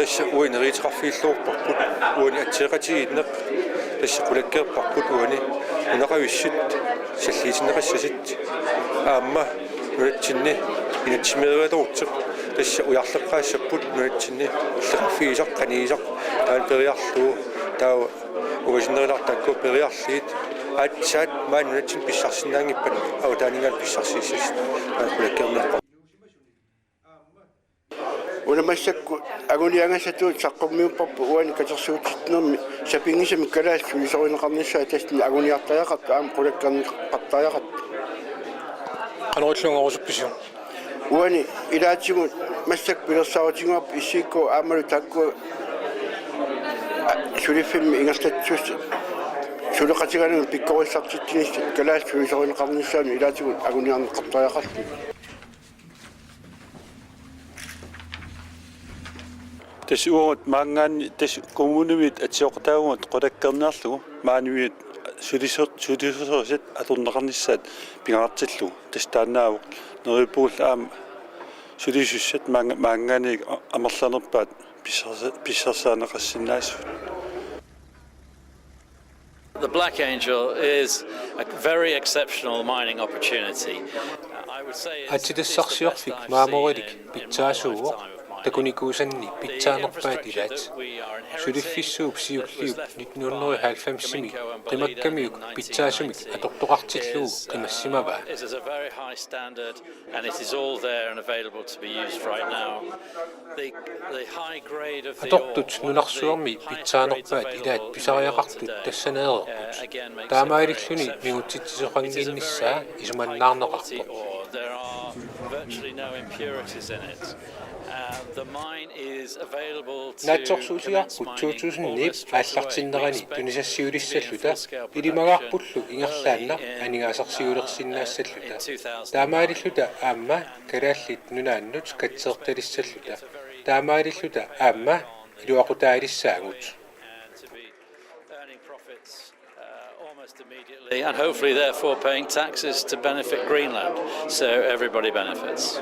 Tässä uineriitraffillorparput uani atsioqatigiinneq tässä qulakkeerparput uani unaqavissut salliisineqassassit aamma nunatsinni inatsimeruatorutseq tässä ujarleqqaassaput nunatsinni ulleqaffiisaq qaniisaq taan periarluu taa uvasinerilartaakku periarliit atsaat maan nunatsin pissarsinnaangippat autaaningaan pissarsiissas qulakkeernerpa Unamasakku aguniangasatu saqqummiupparpu uani katersuutitnermi sapingisami kalaassu isorineqarnissaa tasni aguniartajaqat aam qulakkerneqartajaqat qanorulluungorusuppisiu uani ilaatigun massak pilersaarutinguarp issiikku aamalu taakku sulifimmi ingertatsuus suleqatiganun pikkorissartittinis kalaassu isorineqarnissaami ilaatigun aguniarneqartajaqarlu Tässä uut mangan tässä kommunivit atsioqatagiinneq qulakkernerlugu maanuit sulisorset aturneqarnissaat pingaartillu tässä taannaavu neripuul aam sulisussat mangani amerlanerpaat pissarsaanaqassinnaassuut. The Black Angel is a very exceptional mining opportunity. I would say atidessarsiorfik maamorilik pitsaasuuq takunikuusanni pitsaanerpaat ilaat suliffissuup siulliup 1990-simi qimakkamiuk pitsaasumik atortoqartilluu qimassimava it is a very high standard and it is all there and available to be used right now. The high grade of the atortut nunarsuarmi pitsaanerpaat ilaat pisariaqartut tassanaerput taamaililluni migutsitsisoqanginnissaa isumannaarneqarpoq there are virtually no impurities in it. The mine is available to Natsorsuusiarput 2009 aallartinnerani tunisassiulissalluta ilimagaarpullu ingerlaanna anigaasarsiulersinnaasalluta taamaalilluta aamma kalaallit nunaannut katseertalissalluta taamaalilluta aamma iluaqutaalissaangut and hopefully therefore paying taxes to benefit Greenland, so everybody benefits.